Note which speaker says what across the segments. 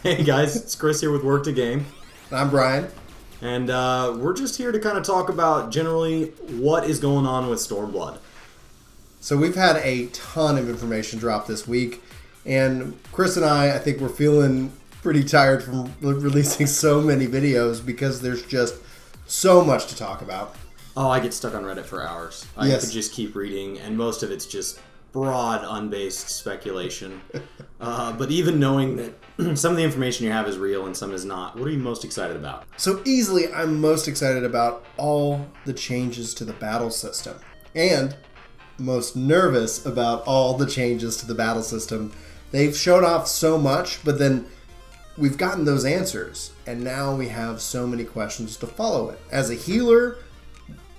Speaker 1: Hey guys, it's Chris here with Work to Game.
Speaker 2: I'm Brian.
Speaker 1: And we're just here to kind of talk about generally what is going on with Stormblood.
Speaker 2: So we've had a ton of information drop this week, and Chris and I think we're feeling pretty tired from releasing so many videos because there's just so much to talk about.
Speaker 1: Oh, I get stuck on Reddit for hours. I could just keep reading, and most of it's just broad, unbased speculation. But even knowing that some of the information you have is real and some is not, what are you most excited about?
Speaker 2: So easily, I'm most excited about all the changes to the battle system, and most nervous about all the changes to the battle system. They've shown off so much, but then we've gotten those answers, and now we have so many questions to follow it. As a healer,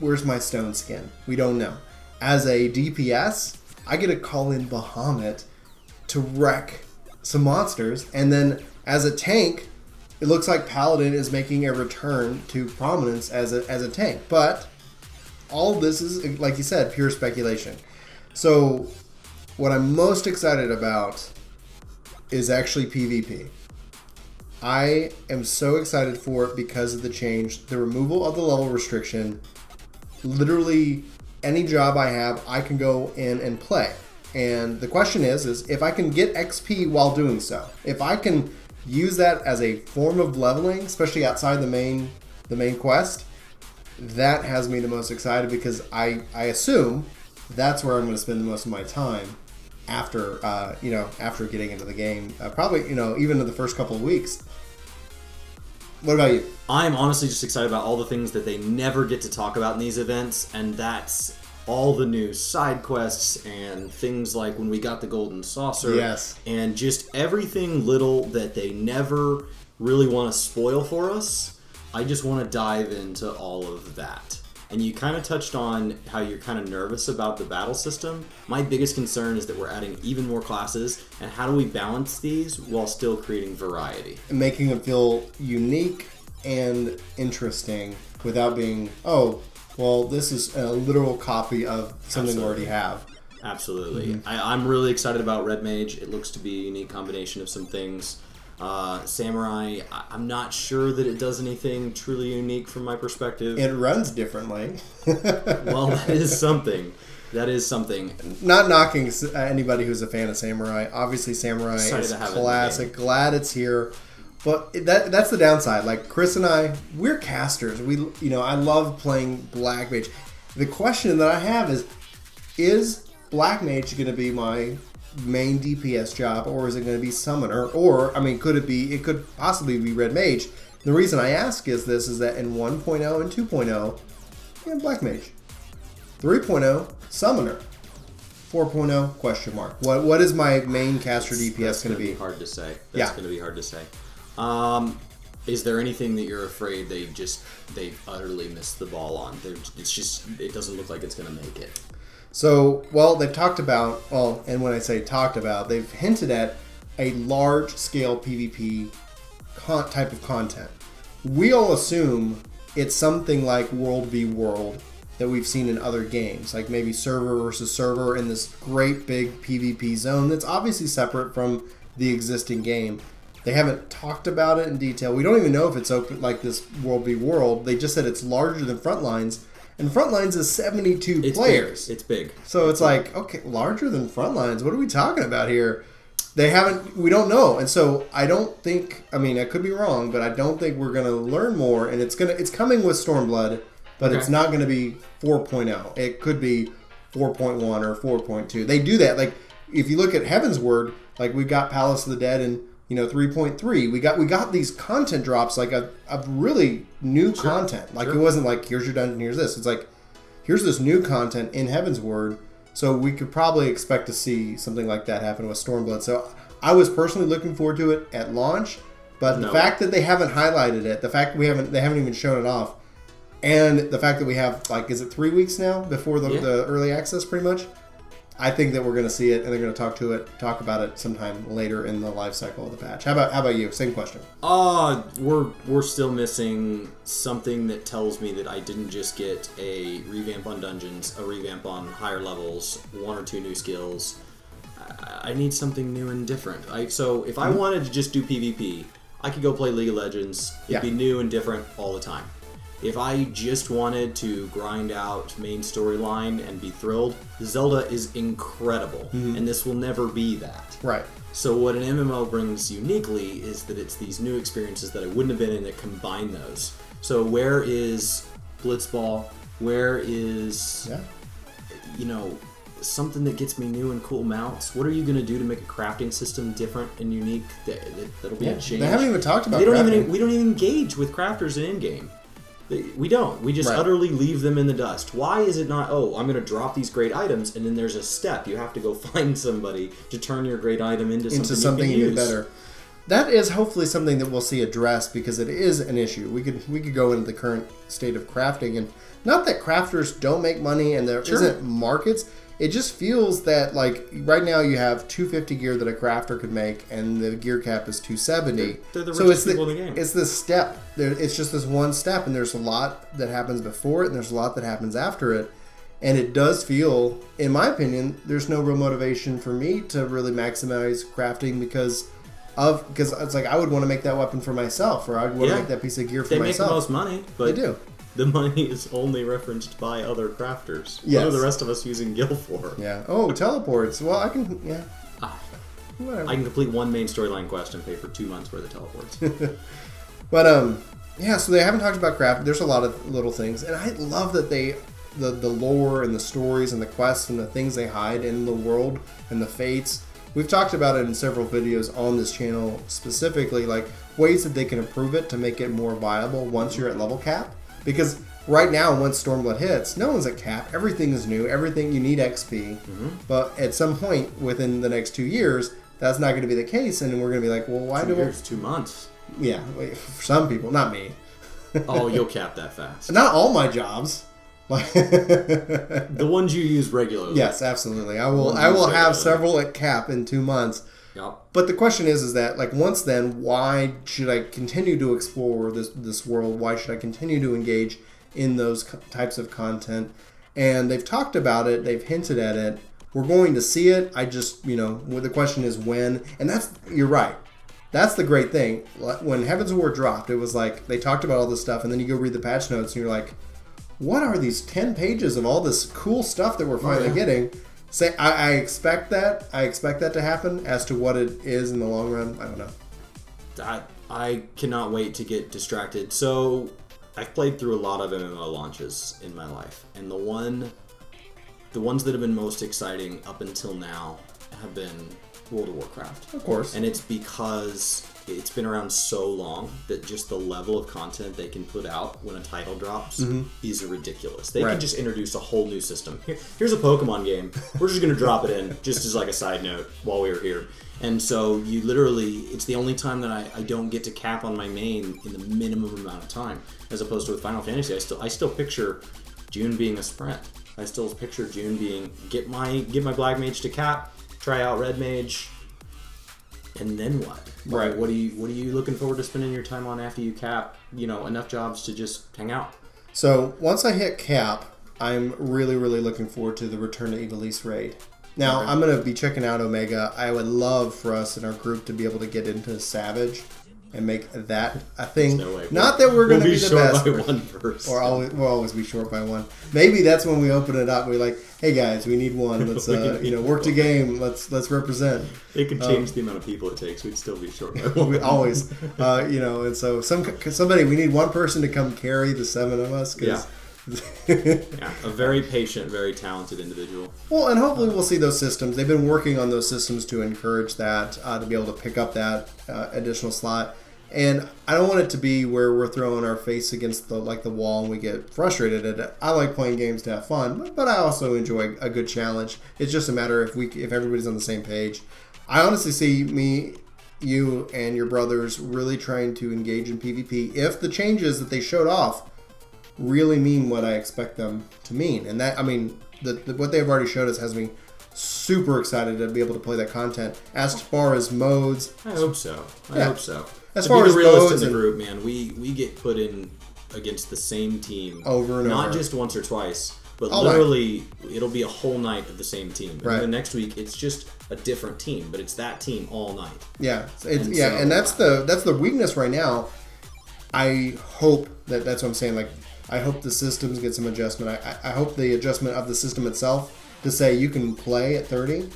Speaker 2: where's my stone skin? We don't know. As a DPS, I get to call in Bahamut to wreck some monsters, and then as a tank, it looks like Paladin is making a return to prominence as a tank. But all this is, like you said, pure speculation. So what I'm most excited about is actually PvP. I am so excited for it because of the change, the removal of the level restriction. Literally any job I have, I can go in and play. And the question is if I can get XP while doing so, if I can use that as a form of leveling, especially outside the main quest, that has me the most excited because I assume that's where I'm going to spend the most of my time after after getting into the game. Probably even in the first couple of weeks. What about you?
Speaker 1: I'm honestly just excited about all the things that they never get to talk about in these events, and that's all the new side quests and things like when we got the golden saucer.
Speaker 2: Yes.
Speaker 1: And just everything little that they never really want to spoil for us. I just want to dive into all of that. And you kind of touched on how you're kind of nervous about the battle system. My biggest concern is that we're adding even more classes, and how do we balance these while still creating variety?
Speaker 2: And making them feel unique and interesting without being, oh, well, this is a literal copy of something we already have.
Speaker 1: Absolutely. I'm really excited about Red Mage. It looks to be a unique combination of some things. Samurai, I'm not sure that it does anything truly unique from my perspective.
Speaker 2: It runs differently.
Speaker 1: Well, that is something. That is something.
Speaker 2: Not knocking anybody who's a fan of Samurai. Obviously, Samurai is classic. Glad it's here. But that's the downside. Like Chris and I, we're casters. I love playing Black Mage. The question that I have is Black Mage going to be my main DPS job, or is it going to be Summoner? Or, I mean, it could possibly be Red Mage. The reason I ask is that in 1.0 and 2.0, yeah, Black Mage. 3.0, Summoner. 4.0, question mark. What is my main caster DPS going to be?
Speaker 1: Hard to say. That's going to be hard to say. Is there anything that you're afraid they utterly missed the ball on? It doesn't look like it's going to make it.
Speaker 2: So, well, they've talked about, and when I say talked about, they've hinted at a large-scale PvP type of content. We all assume it's something like World v. World that we've seen in other games, like maybe server versus server in this great big PvP zone that's obviously separate from the existing game. They haven't talked about it in detail. We don't even know if it's open like this World v. World. They just said it's larger than Frontlines. And Frontlines is 72 players.
Speaker 1: It's big.
Speaker 2: So it's like, okay, larger than Frontlines. What are we talking about here? We don't know. And so I don't think, I mean, I could be wrong, but I don't think we're going to learn more. And it's coming with Stormblood, but it's not going to be 4.0. It could be 4.1 or 4.2. They do that. Like, if you look at Heaven's Word, like we got Palace of the Dead and 3.3. We got these content drops like of really new content. Like it wasn't like here's your dungeon, here's this. It's like here's this new content in Heaven's Word. So we could probably expect to see something like that happen with Stormblood. So I was personally looking forward to it at launch, but the fact that they haven't highlighted it, the fact that they haven't even shown it off, and the fact that we have is it 3 weeks now before the early access pretty much? I think that we're going to see it, and they're going to talk about it sometime later in the life cycle of the patch. How about you? Same question.
Speaker 1: We're still missing something that tells me that I didn't just get a revamp on dungeons, a revamp on higher levels, 1 or 2 new skills. I need something new and different. So if I wanted to just do PvP, I could go play League of Legends. It'd be new and different all the time. If I just wanted to grind out main storyline and be thrilled, Zelda is incredible, and this will never be that.
Speaker 2: Right.
Speaker 1: So what an MMO brings uniquely is that it's these new experiences that I wouldn't have been in that combine those. So where is Blitzball? Where is, you know, something that gets me new and cool mounts? What are you going to do to make a crafting system different and unique? That'll be a change.
Speaker 2: They haven't even talked about
Speaker 1: we don't
Speaker 2: crafting.
Speaker 1: even engage with crafters in game. We don't. We just utterly leave them in the dust. Why is it not, oh, I'm going to drop these great items, and then there's a step. You have to go find somebody to turn your great item into something you can
Speaker 2: even
Speaker 1: use.
Speaker 2: better. That is hopefully something that we'll see addressed, because it is an issue. We could go into the current state of crafting, and not that crafters don't make money and there isn't markets. It just feels that, like, right now you have 250 gear that a crafter could make, and the gear cap is 270.
Speaker 1: They're the richest people in the game.
Speaker 2: It's this step. It's just this one step, and there's a lot that happens before it, and there's a lot that happens after it. And it does feel, in my opinion, there's no real motivation for me to really maximize crafting because it's like I would want to make that weapon for myself, or I'd want to make that piece of gear for myself.
Speaker 1: They make the most money, but
Speaker 2: they do.
Speaker 1: The money is only referenced by other crafters.
Speaker 2: Yes.
Speaker 1: What are the rest of us using Gil for?
Speaker 2: Yeah. Oh, teleports. Well, I can. Yeah.
Speaker 1: Whatever. I can complete one main storyline quest and pay for 2 months worth of teleports.
Speaker 2: But yeah. So they haven't talked about crafting. There's a lot of little things, and I love that the lore and the stories and the quests and the things they hide in the world and the fates. We've talked about it in several videos on this channel, specifically like ways that they can improve it to make it more viable once you're at level cap. Because right now, once Stormblood hits, no one's at cap. Everything is new. Everything, you need XP. But at some point within the next 2 years, that's not going to be the case, and we're going to be like, well, why do
Speaker 1: 2 years, 2 months.
Speaker 2: Yeah, for some people, not me.
Speaker 1: Oh, you'll cap that fast.
Speaker 2: Not all my jobs.
Speaker 1: The ones you use regularly.
Speaker 2: Yes, absolutely. I will have several at cap in 2 months.
Speaker 1: Yep.
Speaker 2: But the question is that, like, once then, why should I continue to explore this world? Why should I continue to engage in those types of content? And they've talked about it. They've hinted at it. We're going to see it. I just, the question is when. And you're right. That's the great thing. When Heaven's War dropped, it was like, they talked about all this stuff, and then you go read the patch notes, and you're like, what are these 10 pages of all this cool stuff that we're finally getting? I expect that. I expect that to happen. As to what it is in the long run, I don't know.
Speaker 1: I cannot wait to get distracted. So I've played through a lot of MMO launches in my life, and the ones that have been most exciting up until now have been World of Warcraft.
Speaker 2: Of course.
Speaker 1: And it's because it's been around so long that just the level of content they can put out when a title drops is ridiculous. They can just introduce a whole new system. Here's a Pokemon game. We're just going to drop it in just as like a side note while we were here. And so you literally, it's the only time that I don't get to cap on my main in the minimum amount of time. As opposed to with Final Fantasy, I still picture June being a sprint. I still picture June being get my Black Mage to cap, try out Red Mage, and then what?
Speaker 2: Right.
Speaker 1: What are you looking forward to spending your time on after you cap? Enough jobs to just hang out.
Speaker 2: So once I hit cap, I'm really, really looking forward to the Return to Ivalice raid. Now I'm going to be checking out Omega. I would love for us in our group to be able to get into Savage and make that a thing.
Speaker 1: No way.
Speaker 2: Not that we're going to be the best,
Speaker 1: by one first.
Speaker 2: Or we'll always be short by one. Maybe that's when we open it up. We're like, hey guys, we need one. Let's work the game. Let's represent.
Speaker 1: It could change the amount of people it takes. We'd still be short by one.
Speaker 2: We always, and so somebody, we need one person to come carry the 7 of us.
Speaker 1: Yeah. A very patient, very talented individual.
Speaker 2: Well, and hopefully we'll see those systems. They've been working on those systems to encourage that, to be able to pick up that additional slot. And I don't want it to be where we're throwing our face against the wall and we get frustrated at it. I like playing games to have fun, but I also enjoy a good challenge. It's just a matter if everybody's on the same page. I honestly see me, you, and your brothers really trying to engage in PvP if the changes that they showed off really mean what I expect them to mean. And that, what they've already showed us has me super excited to be able to play that content. As far as modes,
Speaker 1: I hope so. I hope so.
Speaker 2: As far as
Speaker 1: realist
Speaker 2: modes
Speaker 1: in the group, man, we get put in against the same team
Speaker 2: over and
Speaker 1: not
Speaker 2: over.
Speaker 1: just once or twice, but
Speaker 2: all
Speaker 1: literally it'll be a whole night of the same team. And
Speaker 2: Right.
Speaker 1: then next week it's just a different team, but it's that team all night.
Speaker 2: Yeah,
Speaker 1: And
Speaker 2: that's the weakness right now. I hope that's what I'm saying. Like, I hope the systems get some adjustment. I hope the adjustment of the system itself to say you can play at 30.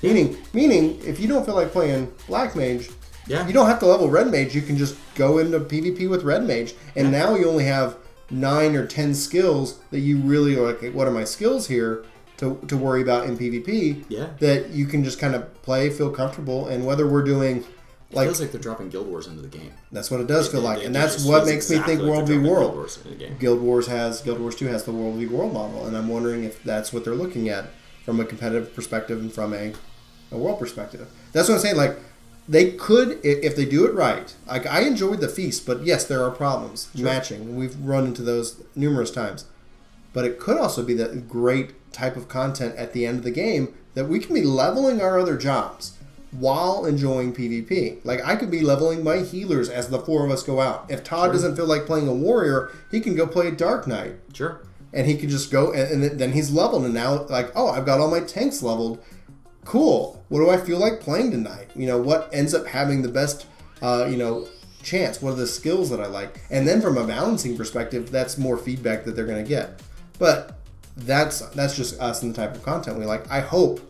Speaker 2: Meaning, if you don't feel like playing Black Mage,
Speaker 1: Yeah.
Speaker 2: you don't have to level Red Mage. You can just go into PvP with Red Mage, and now you only have 9 or 10 skills that you really are like. What are my skills here to worry about in PvP?
Speaker 1: Yeah.
Speaker 2: That you can just kind of play, feel comfortable, and whether we're doing.
Speaker 1: It feels like they're dropping Guild Wars into the game.
Speaker 2: That's what it does feel like, and that's
Speaker 1: just
Speaker 2: what
Speaker 1: feels
Speaker 2: makes me
Speaker 1: exactly
Speaker 2: think
Speaker 1: like
Speaker 2: World
Speaker 1: they're
Speaker 2: v.
Speaker 1: dropping
Speaker 2: World.
Speaker 1: Guild Wars into the game.
Speaker 2: Guild Wars 2 has the World v. World model, and I'm wondering if that's what they're looking at from a competitive perspective and from a world perspective. That's what I'm saying. Like, they could, if they do it right. Like, I enjoyed the feast, but yes, there are problems matching. We've run into those numerous times. But it could also be that great type of content at the end of the game that we can be leveling our other jobs while enjoying PvP. Like, I could be leveling my healers as the 4 of us go out. If Todd doesn't feel like playing a warrior, he can go play Dark Knight.
Speaker 1: Sure.
Speaker 2: And he can just go, and then he's leveled, and now, like, oh, I've got all my tanks leveled. Cool. What do I feel like playing tonight? You know, what ends up having the best, chance? What are the skills that I like? And then from a balancing perspective, that's more feedback that they're going to get. But that's just us and the type of content we like. I hope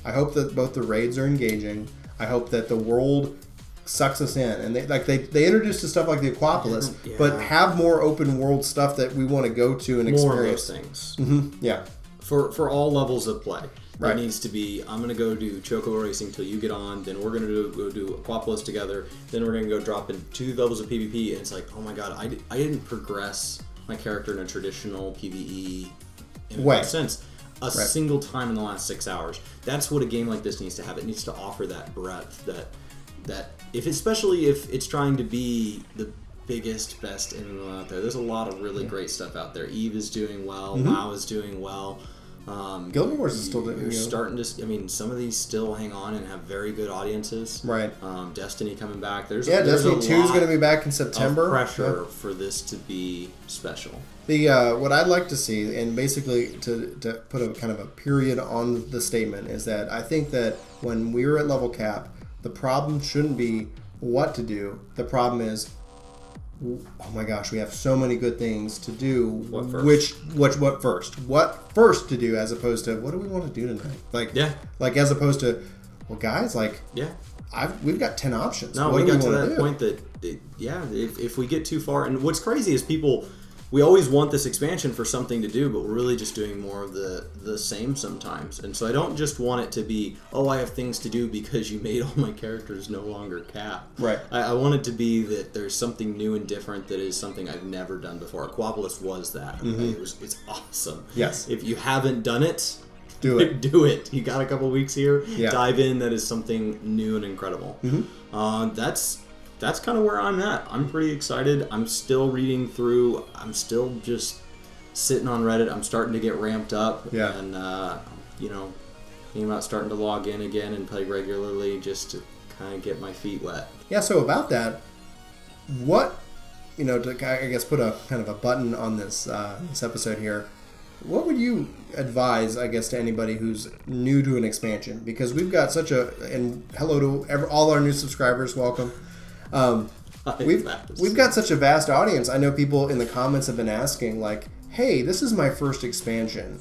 Speaker 2: that both the raids are engaging. I hope that the world sucks us in, and they introduced to stuff like the Aquapolis, but have more open world stuff that we want to go to and experience.
Speaker 1: More of those things.
Speaker 2: Mm-hmm. Yeah,
Speaker 1: for all levels of play.
Speaker 2: Right.
Speaker 1: There needs to be, I'm going to go do Choco Racing till you get on, then we're going to go do Aquapolis together, then we're going to go drop in 2 levels of PvP, and it's like, oh my god, I didn't progress my character in a traditional PvE in a sense a single time in the last 6 hours. That's what a game like this needs to have. It needs to offer that breadth, that especially if it's trying to be the biggest, best MMO out there. There's a lot of really great stuff out there. EVE is doing well, WoW is doing well.
Speaker 2: Guild Wars is still doing.
Speaker 1: You're starting to. I mean, some of these still hang on and have very good audiences.
Speaker 2: Right.
Speaker 1: Destiny coming back. There's
Speaker 2: Destiny 2 is going to be back in September.
Speaker 1: Pressure for this to be special.
Speaker 2: The what I'd like to see, and basically to put a kind of a period on the statement, is that I think that when we're at level cap, the problem shouldn't be what to do. The problem is, oh my gosh, we have so many good things to do.
Speaker 1: What first?
Speaker 2: What first? What first to do, as opposed to what do we want to do tonight? Like as opposed to, well, guys, like we've got 10 options.
Speaker 1: No, we got to that point that if we get too far, and what's crazy is we always want this expansion for something to do, but we're really just doing more of the same sometimes. And so I don't just want it to be, oh, I have things to do because you made all my characters no longer cap.
Speaker 2: Right.
Speaker 1: I want it to be that there's something new and different that is something I've never done before. Aquapolis was that. Mm-hmm. It's awesome.
Speaker 2: Yes.
Speaker 1: If you haven't done it,
Speaker 2: do it.
Speaker 1: Do it. You got a couple weeks here.
Speaker 2: Yeah.
Speaker 1: Dive in. That is something new and incredible. Mm-hmm. That's kind of where I'm at. I'm pretty excited. I'm still reading through. I'm still just sitting on Reddit. I'm starting to get ramped up.
Speaker 2: Yeah.
Speaker 1: And, thinking about starting to log in again and play regularly just to kind of get my feet wet.
Speaker 2: Yeah, so about that, what, to, I guess, put a kind of a button on this this episode here, what would you advise, I guess, to anybody who's new to an expansion? Because we've got and hello to all our new subscribers, welcome. We've got such a vast audience. I know people in the comments have been asking, like, hey, this is my first expansion.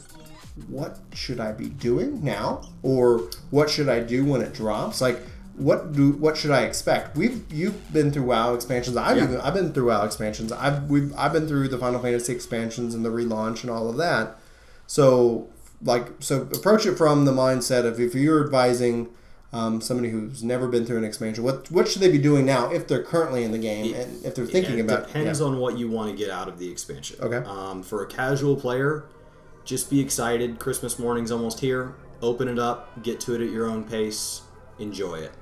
Speaker 2: What should I be doing now? Or what should I do when it drops? Like, what should I expect? You've been through WoW expansions. I've been through WoW expansions. I've been through the Final Fantasy expansions and the relaunch and all of that. So approach it from the mindset of, if you're advising somebody who's never been through an expansion, what should they be doing now if they're currently in the game and if they're thinking about it?
Speaker 1: Depends on what you want to get out of the expansion.
Speaker 2: Okay.
Speaker 1: For a casual player, just be excited. Christmas morning's almost here. Open it up, get to it at your own pace, enjoy it.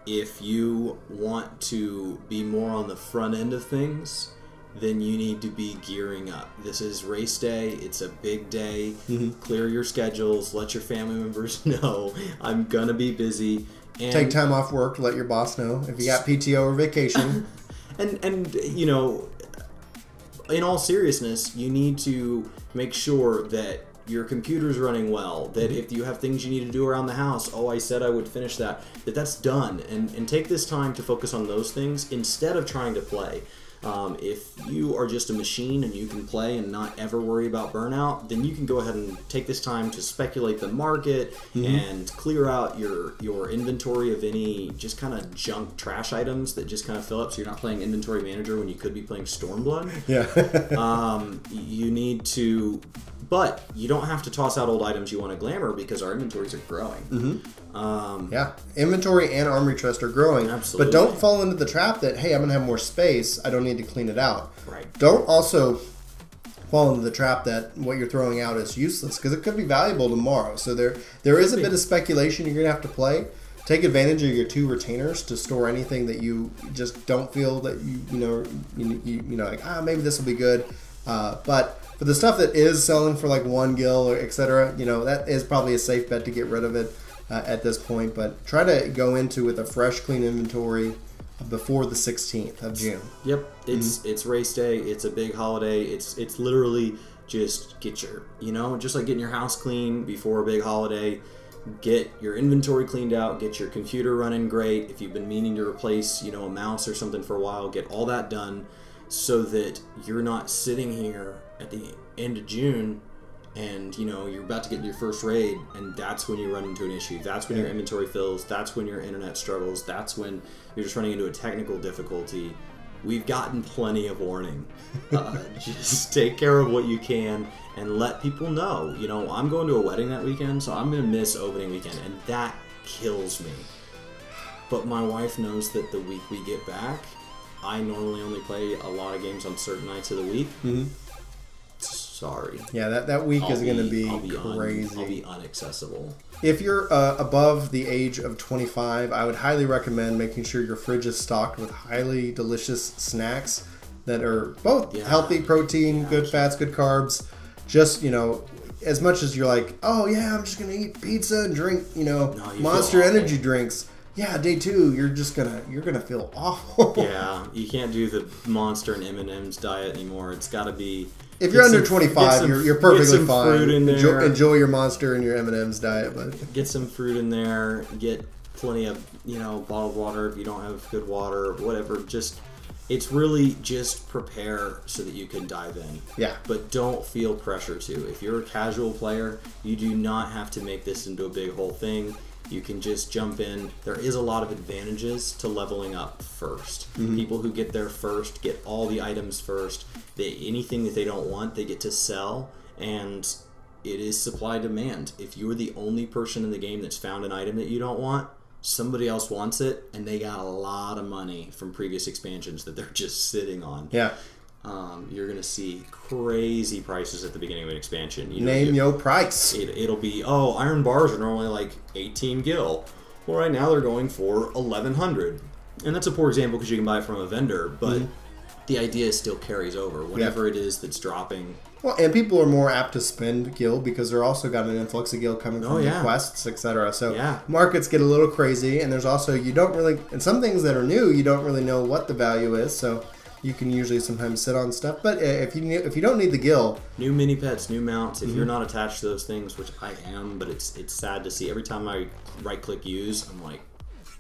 Speaker 1: If you want to be more on the front end of things, then you need to be gearing up. This is race day. It's a big day. Mm-hmm. Clear your schedules. Let your family members know I'm gonna be busy. And
Speaker 2: take time off work to let your boss know if you got PTO or vacation.
Speaker 1: and in all seriousness, you need to make sure that your computer's running well, that if you have things you need to do around the house, oh, I said I would finish that's done. And take this time to focus on those things instead of trying to play. If you are just a machine and you can play and not ever worry about burnout, then you can go ahead and take this time to speculate the market and clear out your inventory of any just kind of junk trash items that just kind of fill up, so you're not playing inventory manager when you could be playing Stormblood. You need to... But you don't have to toss out old items you want to glamour because our inventories are growing.
Speaker 2: Inventory and armory chest are growing.
Speaker 1: Absolutely.
Speaker 2: But don't fall into the trap that, hey, I'm going to have more space, I don't need to clean it out.
Speaker 1: Right.
Speaker 2: Don't also fall into the trap that what you're throwing out is useless, because it could be valuable tomorrow. So there is a bit of speculation you're going to have to play. Take advantage of your 2 retainers to store anything that you just don't feel that you know like, maybe this will be good. But for the stuff that is selling for like 1 gil or etc., that is probably a safe bet to get rid of it at this point. But try to go into with a fresh, clean inventory before the 16th of June.
Speaker 1: Yep, it's race day. It's a big holiday. It's literally just get your, just like getting your house clean before a big holiday. Get your inventory cleaned out. Get your computer running great. If you've been meaning to replace, a mouse or something for a while, get all that done, so that you're not sitting here at the end of June and you're about to get your first raid, and that's when you run into an issue. That's when your inventory fills. That's when your internet struggles. That's when you're just running into a technical difficulty. We've gotten plenty of warning. Just take care of what you can and let people know. I'm going to a wedding that weekend, so I'm going to miss opening weekend, and that kills me. But my wife knows that the week we get back, I normally only play a lot of games on certain nights of the week. Sorry.
Speaker 2: Yeah, that week is going to be crazy.
Speaker 1: I'll be inaccessible.
Speaker 2: If you're above the age of 25, I would highly recommend making sure your fridge is stocked with highly delicious snacks that are both healthy, protein, good fats, good carbs. Just, as much as you're like, oh yeah, I'm just going to eat pizza and drink, Monster Energy drinks. Yeah, day 2, you're gonna feel awful.
Speaker 1: Yeah, you can't do the Monster and M&M's diet anymore. It's got to be.
Speaker 2: If you're under 25, you're perfectly fine.
Speaker 1: Fruit in there.
Speaker 2: Enjoy your Monster and your M&M's diet, but
Speaker 1: get some fruit in there. Get plenty of bottled water if you don't have good water, whatever. It's really just prepare so that you can dive in.
Speaker 2: Yeah.
Speaker 1: But don't feel pressure to. If you're a casual player, you do not have to make this into a big whole thing. You can just jump in. There is a lot of advantages to leveling up first. People who get there first get all the items first. Anything that they don't want, they get to sell, and it is supply demand. If you're the only person in the game that's found an item that you don't want, somebody else wants it, and they got a lot of money from previous expansions that they're just sitting on.
Speaker 2: Yeah.
Speaker 1: You're going to see crazy prices at the beginning of an expansion.
Speaker 2: Name your price.
Speaker 1: It'll be, iron bars are normally like 18 gil. Well, right now they're going for 1,100. And that's a poor example because you can buy it from a vendor, but the idea still carries over. Whatever it is that's dropping.
Speaker 2: Well, and people are more apt to spend gil because they're also got an influx of gil coming from the quests, etc. So markets get a little crazy, and there's also, and some things that are new, you don't really know what the value is, so you can usually sometimes sit on stuff. But if you don't need the gil,
Speaker 1: new mini pets, new mounts, if you're not attached to those things, which I am, but it's sad to see. Every time I right click use, I'm like,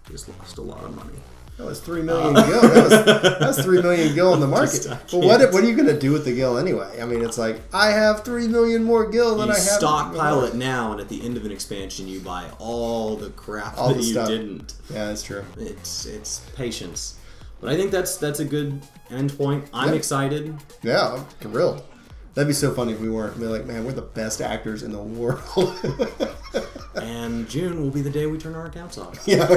Speaker 1: just lost a lot of money.
Speaker 2: That was 3 million gil. That was 3 million gil in the market. But what are you going to do with the gil anyway? I mean, it's like, I have 3 million more gil than I have.
Speaker 1: You stockpile it now, and at the end of an expansion, you buy all the crap that you didn't.
Speaker 2: Yeah, that's true.
Speaker 1: It's patience. But I think that's a good end point. I'm excited.
Speaker 2: Yeah, I'm thrilled. That'd be so funny if we weren't. Be like, man, we're the best actors in the world.
Speaker 1: And June will be the day we turn our accounts off.
Speaker 2: Yeah.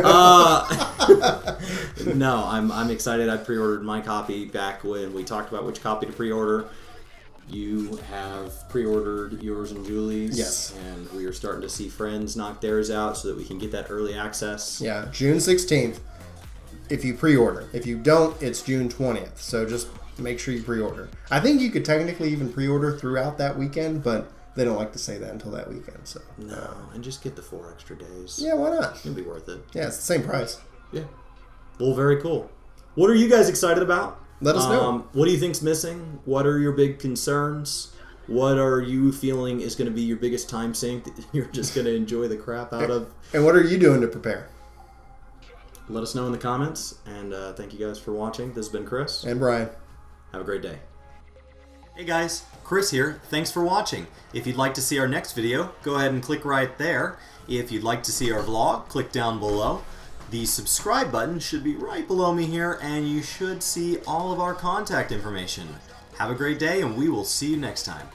Speaker 1: No, I'm excited. I pre-ordered my copy back when we talked about which copy to pre-order. You have pre-ordered yours and Julie's.
Speaker 2: Yes.
Speaker 1: And we are starting to see friends knock theirs out so that we can get that early access.
Speaker 2: Yeah, June 16th. If you pre-order. If you don't, it's June 20th. So just make sure you pre-order. I think you could technically even pre-order throughout that weekend, but they don't like to say that until that weekend. So
Speaker 1: no, and just get the 4 extra days.
Speaker 2: Yeah, why not?
Speaker 1: It'll be worth it.
Speaker 2: Yeah, it's the same price.
Speaker 1: Yeah. Well, very cool. What are you guys excited about?
Speaker 2: Let us know.
Speaker 1: What do you think's missing? What are your big concerns? What are you feeling is going to be your biggest time sink that you're just going to enjoy the crap out of?
Speaker 2: And what are you doing to prepare?
Speaker 1: Let us know in the comments. And thank you guys for watching. This has been Chris.
Speaker 2: And Brian.
Speaker 1: Have a great day. Hey guys, Chris here. Thanks for watching. If you'd like to see our next video, go ahead and click right there. If you'd like to see our vlog, click down below. The subscribe button should be right below me here, and you should see all of our contact information. Have a great day, and we will see you next time.